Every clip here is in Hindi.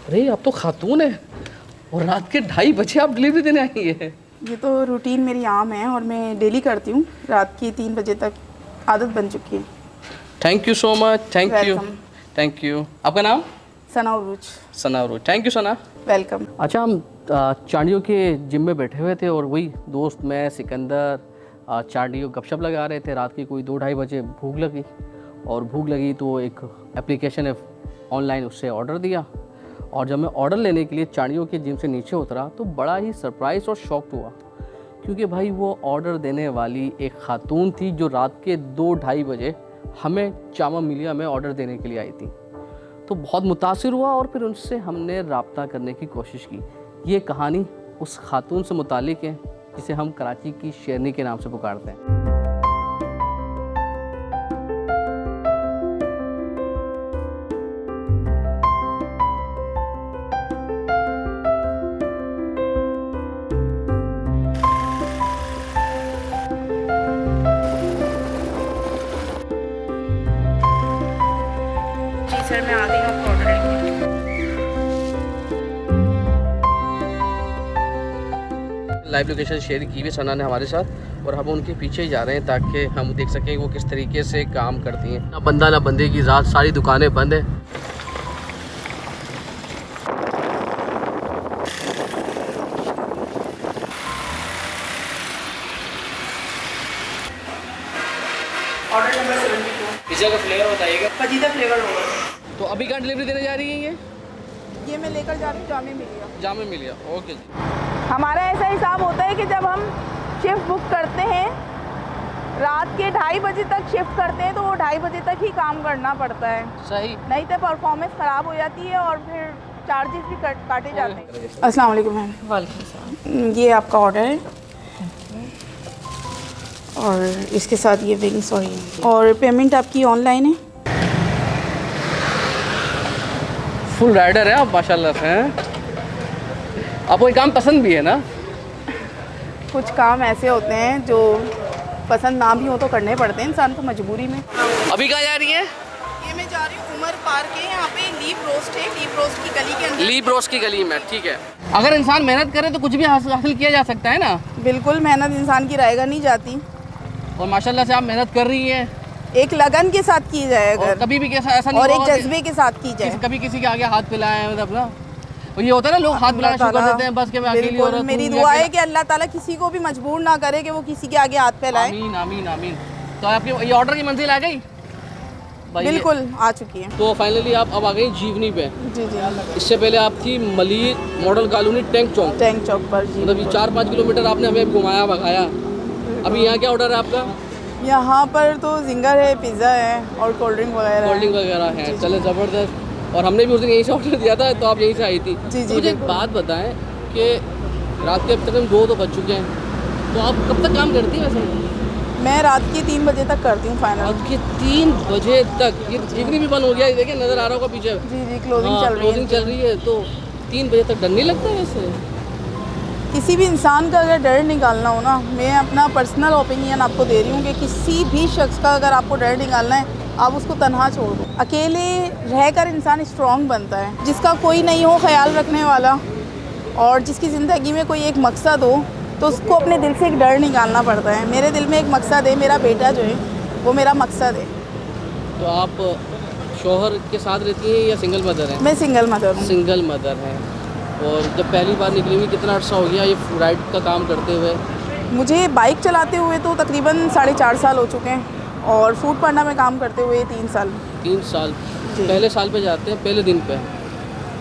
अरे आप तो खातून है और रात के 2:30 आप डिलीवरी देने आई है। ये तो रूटीन मेरी आम है और मैं डेली करती हूँ। रात की 3 बजे तक आदत बन चुकी है। Thank you so much. Thank you. Welcome. Thank you. आपका नाम? Sana Urooj. Sana Urooj. Thank you Sana. Welcome. अच्छा, हम चांडियों के जिम में बैठे हुए थे और वही दोस्त मैं सिकंदर चांडियों गपशप लगा रहे थे। रात की कोई 2-2:30 बजे भूख लगी तो एक एप्लीकेशन है ऑनलाइन, उससे ऑर्डर दिया। और जब मैं ऑर्डर लेने के लिए चांडियों के जिम से नीचे उतरा तो बड़ा ही सरप्राइज़ और शॉक्ड हुआ, क्योंकि भाई वो ऑर्डर देने वाली एक खातून थी जो रात के 2-2:30 बजे हमें जामा मिलिया में ऑर्डर देने के लिए आई थी। तो बहुत मुतासिर हुआ और फिर उनसे हमने रब्ता करने की कोशिश की। ये कहानी उस खातून से मुतालिक है जिसे हम कराची की शेरनी के नाम से पुकारते हैं। जी सर, मैं आ गई हूँ आपका ऑर्डर लेके। लाइव लोकेशन शेयर की हुई सना ने हमारे साथ और हम उनके पीछे ही जा रहे हैं ताकि हम देख सकें वो किस तरीके से काम करती हैं। ना बंदा ना बंदे की रात, सारी दुकानें बंद हैं। ऑर्डर नंबर 72 पिज़्ज़ा का फ्लेवर बताइएगा। फजीदा फ्लेवर होगा। तो अभी कहाँ डिलीवरी देने जा रही हैं ये मैं लेकर जा रही हूँ जामे मिलिया। जामे मिलिया। ओके जी। हमारा ऐसा हिसाब होता है कि जब हम शिफ्ट बुक करते हैं, रात के 2:30 बजे तक शिफ्ट करते हैं, तो वो 2:30 बजे तक ही काम करना पड़ता है। सही। नहीं तो परफॉर्मेंस ख़राब हो जाती है और फिर चार्जेस भी काटे जाते हैं। अस्सलाम वालेकुम मैम। वालेकुम सलाम। ये आपका ऑर्डर है और इसके साथ ये विंग्स और पेमेंट आपकी ऑनलाइन है। फुल राइडर है आप माशाल्लाह से हैं। आपको ये काम पसंद भी है ना? कुछ काम ऐसे होते हैं जो पसंद ना भी हो तो करने पड़ते हैं इंसान को मजबूरी में। अभी कहाँ जा रही है? ये मैं जा रही हूँ उमर पार्क है, यहाँ पे लीप रोस्ट है, लीप रोस्ट की गली के अंदर। लीप रोस्ट की गली में, ठीक है। अगर इंसान मेहनत करे तो कुछ भी हासिल किया जा सकता है ना। बिल्कुल, मेहनत इंसान की रायगा नहीं जाती और माशाल्लाह से आप मेहनत कर रही हैं। एक लगन के साथ की जाए और अगर, कभी भी ऐसा नहीं और एक होगा कि जज्बे के साथ की जाए। कभी किसी के आगे हाथ फैलाएं, मतलब ना। और ये होता है ना, लोग हाथ फैलाना शुरू कर देते हैं बस कि मैं अकेली बिल्कुल, औरत हूँ, मेरी मैं दुआ है अकेला। कि अल्लाह ताला किसी को भी मजबूर ना करे कि वो किसी के आगे हाथ फैलाए। आमीन आमीन आमीन। तो आपके ये ऑर्डर की मंजिल आ गई भाई? बिल्कुल आ चुकी है। तो फाइनली आप अब आ गई जीवनी पे। जी जी, इससे पहले आप थी मलिक मॉडल कॉलोनी टैंक चौक। टैंक चौक पर। जी, मतलब ये 4-5 किलोमीटर आपने हमें घुमाया भगाया। अभी यहाँ क्या ऑर्डर है आपका? यहाँ पर तो जिंगर है, पिज़्ज़ा है और कोल्ड ड्रिंक वगैरह है। कोल्ड ड्रिंक वगैरह है। चले ज़बरदस्त। और हमने भी उस दिन यहीं से ऑर्डर दिया था तो आप यहीं से आई थी। जी, तो मुझे एक बिल्कुल। बात बताएं कि रात के अब तक हम 2 तो बज चुके हैं, तो आप कब तक काम करती हैं वैसे? मैं रात की 3 बजे तक करती हूँ फाइनल। रात के 3 बजे तक? ये जीवनी भी बंद हो गया है, देखिए नज़र आ रहा होगा पीछे। जी जी, क्लोजिंग हाँ, चल रही क्लोजिंग है। चल रही है। तो 3 बजे तक डर नहीं लगता वैसे? किसी भी इंसान का अगर डर निकालना हो ना, मैं अपना पर्सनल ओपिनियन आपको दे रही हूँ कि किसी भी शख्स का अगर आपको डर निकालना है, आप उसको तन्हा छोड़ दो। अकेले रहकर इंसान स्ट्रॉन्ग बनता है। जिसका कोई नहीं हो ख्याल रखने वाला और जिसकी ज़िंदगी में कोई एक मकसद हो, तो उसको अपने दिल से एक डर निकालना पड़ता है। मेरे दिल में एक मकसद है, मेरा बेटा जो है वो मेरा मकसद है। तो आप शौहर के साथ रहती हैं या सिंगल मदर हैं? मैं सिंगल मदर हूँ। सिंगल मदर हैं। और जब पहली बार निकली हुई कितना अर्सा हो गया ये राइड का काम करते हुए? मुझे बाइक चलाते हुए तो तकरीबन 4.5 साल हो चुके हैं और फूड पांडा में काम करते हुए 3 साल। 3 साल। जी। पहले साल पे जाते हैं, पहले दिन पे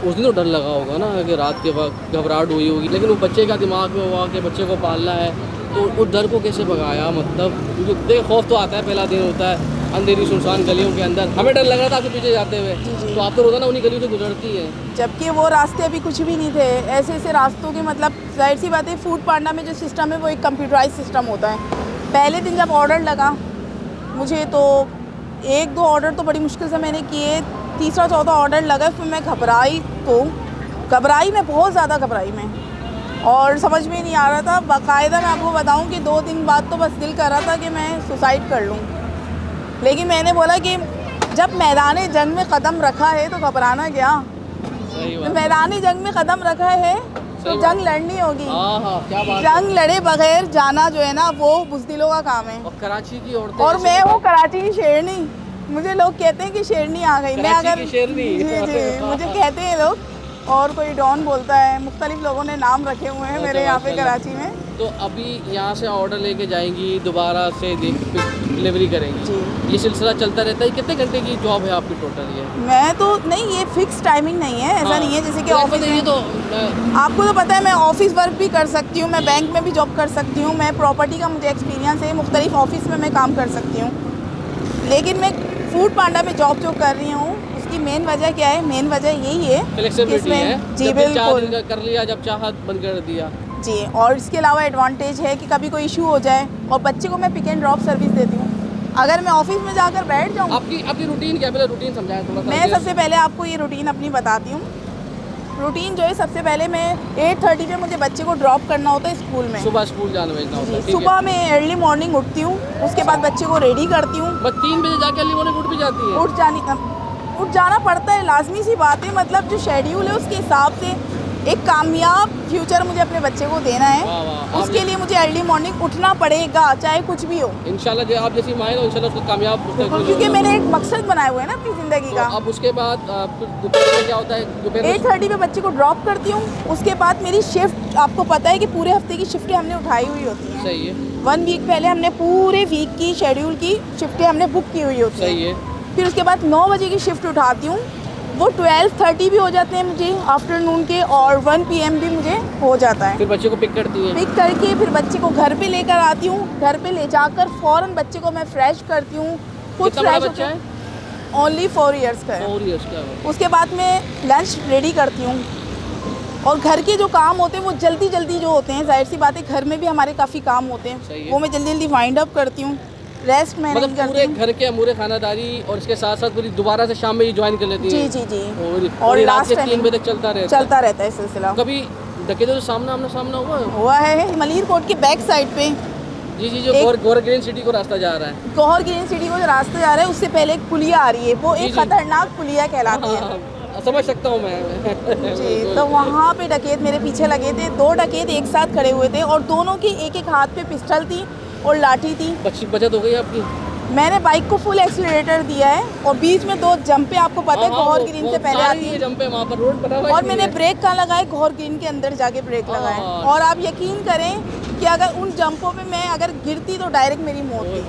उस दिन तो डर लगा होगा ना कि रात के वक्त घबराहट हुई होगी, लेकिन वो बच्चे का दिमाग में हुआ कि बच्चे को पालना है, तो उस डर को कैसे भगाया? मतलब क्योंकि देख खौफ तो आता है, पहला दिन होता है अंधेरी सुनसान गलियों के अंदर। हमें डर लग रहा था आपके पीछे जाते हुए, तो आप तो रोज़ाना उन्हीं गलियों से गुजरती हैं। जबकि वो रास्ते अभी कुछ भी नहीं थे। ऐसे ऐसे रास्तों के, मतलब जाहिर सी बात है, फूड पांडा में जो सिस्टम है वो एक कंप्यूटराइज सिस्टम होता है। पहले दिन जब ऑर्डर लगा मुझे, तो 1-2 ऑर्डर तो बड़ी मुश्किल से मैंने किए। तीसरा चौथा ऑर्डर लगा, फिर मैं घबराई मैं बहुत ज़्यादा घबराई मैं, और समझ में नहीं आ रहा था। बाकायदा मैं आपको बताऊं कि 2 दिन बाद तो बस दिल कर रहा था कि मैं सुसाइड कर लूं, लेकिन मैंने बोला कि जब मैदान जंग में कदम रखा है तो घबराना क्या। सही बात। मैदानी जंग में कदम रखा है तो सही जंग लड़नी होगी। हाँ हाँ, क्या बात है। जंग लड़े बगैर जाना जो है ना वो बुज़दिलों का काम है। और कराची की औरतें और ऐसे मैं बताती- हूँ कराची की शेरनी। मुझे लोग कहते हैं कि शेरनी आ गई। मैं कराची अगर की शेरनी। जी जी मुझे कहते हैं लोग, और कोई डॉन बोलता है, मुख्तलिफ लोगों ने नाम रखे हुए हैं मेरे यहाँ पे माशाल्लाह। कराची में। तो अभी यहाँ से ऑर्डर लेके जाएंगी, दोबारा से डिलीवरी करेंगी, जी। ये सिलसिला चलता रहता है। कितने घंटे की जॉब है आपकी टोटल ये? मैं तो नहीं, ये फिक्स टाइमिंग नहीं है, ऐसा हाँ। नहीं है जैसे कि तो ऑफिस बताइए में। तो आपको तो पता है मैं ऑफिस वर्क भी कर सकती हूँ, मैं बैंक में भी जॉब कर सकती हूँ, मैं प्रॉपर्टी का मुझे एक्सपीरियंस है, मुख्तलिफ ऑफिस में मैं काम कर सकती हूँ। लेकिन मैं फूड पांडा में जॉब जो कर रही हूँ उसकी मेन वजह क्या है? मेन वजह यही है कि फ्लेक्सिबिलिटी इसमें है, जी जब दिल चाहा बिल्कुल दिन का कर लिया, जब चाहा बंद कर दिया। जी। और इसके अलावा एडवांटेज है कि कभी कोई इशू हो जाए, और बच्चे को मैं पिक एंड ड्रॉप सर्विस देती हूँ। अगर मैं ऑफिस में जाकर बैठ जाऊँ, आपकी रूटीन क्या है? पहले रूटीन समझाएं थोड़ा सा। मैं सबसे पहले आपको ये रूटीन अपनी बताती हूँ। रूटीन जो है, सबसे पहले मैं 8:30 पे मुझे बच्चे को ड्रॉप करना होता है स्कूल में। सुबह स्कूल जाना भेजना होता है, ठीक है। सुबह मैं अर्ली मॉर्निंग उठती हूँ, उसके बाद बच्चे को रेडी करती हूँ। बस 3 बजे जाके अर्ली मॉर्निंग उठ भी जाती है? उठ जाना पड़ता है, लाजमी सी बात है। मतलब जो शेड्यूल है उसके हिसाब से एक कामयाब फ्यूचर मुझे अपने बच्चे को देना है। वाह, वाह। उसके लिए मुझे अर्ली मॉर्निंग उठना पड़ेगा, चाहे कुछ भी हो। इंशाल्लाह जो आप जैसी माँ है ना, इंशाल्लाह उसको कामयाब क्योंकि मैंने एक मकसद बनाया हुआ है ना अपनी ज़िंदगी का। अब उसके बाद फिर दोपहर में क्या होता है? दोपहर में 8:30 पे बच्चे को ड्रॉप करती हूँ। उसके बाद मेरी शिफ्ट, आपको पता है कि पूरे हफ्ते की शिफ्टें हमने उठाई हुई होती हैं। सही है, 1 वीक पहले हमने पूरे वीक की शेड्यूल की शिफ्टें हमने बुक की हुई होती हैं। सही है। फिर उसके बाद 9 बजे की शिफ्ट उठाती हूँ, वो 12:30 भी हो जाते हैं मुझे आफ्टरनून के, और 1 PM भी मुझे हो जाता है। फिर बच्चे को पिक करती है? पिक करके फिर बच्चे को घर पे लेकर आती हूँ। घर पे ले जाकर फ़ौरन बच्चे को मैं फ्रेश करती हूँ। खुद कितना बड़ा फ्रेश बच्चा है? ओनली 4 इयर्स का है। 4 इयर्स का है। उसके बाद मैं लंच रेडी करती हूँ, और घर के जो काम होते हैं वो जल्दी जल्दी जो होते हैं, जाहिर सी बात है घर में भी हमारे काफ़ी काम होते सही हैं, है। वो मैं जल्दी जल्दी वाइंड अप करती हूँ। रेस्ट मैं मतलब नहीं करती पूरे हूँ। घर के अमूरे खानादारी, और इसके साथ साथ पूरी दोबारा से शाम में ही ज्वाइन कर लेती जी है? जी जी। और ये रात लास्ट के टाइम 3 बजे तक चलता रहता है सिलसिला। कभी डकैतों से आमना सामना हुआ? हुआ है मलिर कोट के बैक साइड पे, जी जी, जो गोर ग्रीन सिटी को रास्ता जा रहा है। गौहर ग्रीन सिटी को जो रास्ता जा रहा है उससे पहले एक पुलिया आ रही है, वो जी, एक जी। खतरनाक पुलिया कहलाती है। हाँ, समझ सकता हूँ मैं। जी, तो वहाँ पे डकैत मेरे पीछे लगे थे। 2 डकैत एक साथ खड़े हुए थे, और दोनों की एक एक हाथ पे पिस्टल थी और लाठी थी। बचत हो गई आपकी? मैंने बाइक को फुल एक्सीलरेटर दिया है, और बीच में 2 जंपे, आपको पता है गौहर ग्रीन से पहले आती है। जंपे वहाँ पर रोड बना हुआ है, और मैंने ब्रेक कहाँ लगाए? गौहर ग्रीन के अंदर जाके ब्रेक लगाए। हाँ। और आप यकीन करें कि अगर उन जंपों पे मैं अगर गिरती तो डायरेक्ट मेरी मौत थी।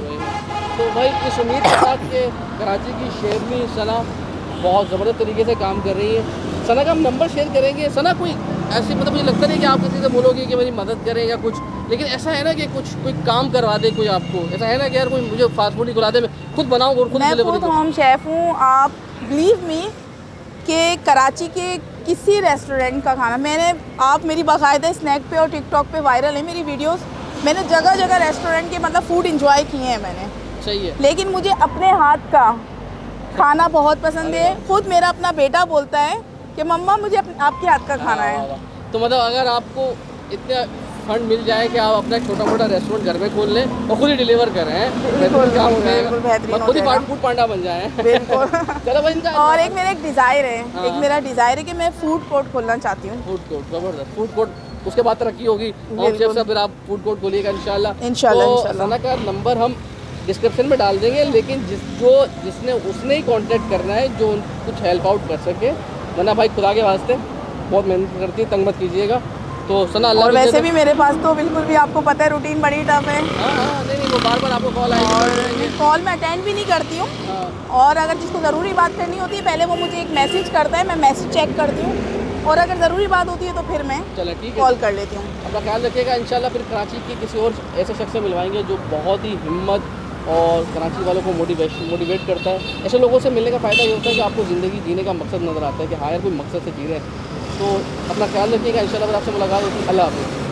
तो भाई इस उम्मीद के साथ कि कराची की शेरनी सना बहुत ज़बरदस्त तरीके से काम कर रही है। सना का हम नंबर शेयर करेंगे। सना कोई ऐसी, मतलब मुझे लगता नहीं कि आप किसी से बोलोगे कि मेरी मदद करें या कुछ, लेकिन ऐसा है ना कि कोई काम करवा दे कोई आपको, ऐसा है ना कि यार कोई मुझे फास्ट फूड ही खिला दे, मैं खुद बनाऊँ और खुद मैं डिलीवरी खुद दूँ। होम शेफ़ हूँ। आप बिलीव मी कि कराची के किसी रेस्टोरेंट का खाना आप मेरी बाकायदा स्नैक पे और टिकटॉक पे वायरल है मेरी वीडियोस। मैंने जगह जगह रेस्टोरेंट के मतलब फूड इंजॉय किए हैं मैंने। सही है। लेकिन मुझे अपने हाथ का खाना बहुत पसंद है। खुद मेरा अपना बेटा बोलता है कि मम्मा मुझे आपके हाथ का खाना है। तो मतलब अगर आपको इतने फंड मिल जाए कि आप अपना छोटा मोटा रेस्टोरेंट घर में खोल लें और खुद ही डिलीवर करें, बिल्कुल, क्या हो बिल्कुल बेहतरीन जाएगा, हो खुद ही जाएगा। फूड पांडा बन जाए। बिल्कुल। चलो भाई, इनका और एक मेरा एक डिज़ायर है, हाँ। एक मेरा डिज़ायर है कि मैं फूड कोर्ट खोलना चाहती हूँ। फूड कोर्ट, जबरदस्त फूड कोर्ट। उसके बाद तरक्की होगी और बिल्कुल। से फिर आप फूड कोर्ट खोलिएगा इंशाल्लाह। इंशाल्लाह, तो इंशाल्लाह। सना का नंबर हम डिस्क्रिप्शन में डाल देंगे, लेकिन जिसने उसने ही कांटेक्ट करना है जो कुछ हेल्प आउट कर सके, वरना भाई खुदा के वास्ते बहुत मेहनत करती है, तंग मत कीजिएगा। तो सना अल्लाह और की वैसे इज़्ज़त- भी मेरे पास तो बिल्कुल भी, आपको पता है, रूटीन बड़ी टफ है, हाँ, नहीं वो बार आपको कॉल और आएगी। कॉल मैं अटेंड भी नहीं करती हूँ। हाँ, और अगर जिसको ज़रूरी बात करनी होती है पहले वो मुझे एक मैसेज करता है, मैं मैसेज चेक करती हूँ, और अगर ज़रूरी बात होती है तो फिर मैं चलो ठीक है, कॉल कर लेती हूँ। अपना ख्याल रखिएगा। इंशाल्लाह फिर कराची के किसी और ऐसे शख्स से मिलवाएंगे जो बहुत ही हिम्मत और कराची वालों को मोटिवेट करता है। ऐसे लोगों से मिलने का फ़ायदा ये होता है कि आपको ज़िंदगी जीने का मकसद नज़र आता है कि हाँ यार कोई मकसद से जी रहे हैं। तो अपना ख्याल रखिएगा। इंशाल्लाह फिर आपसे मुलाकात होगी। अल्लाह हाफ़िज़।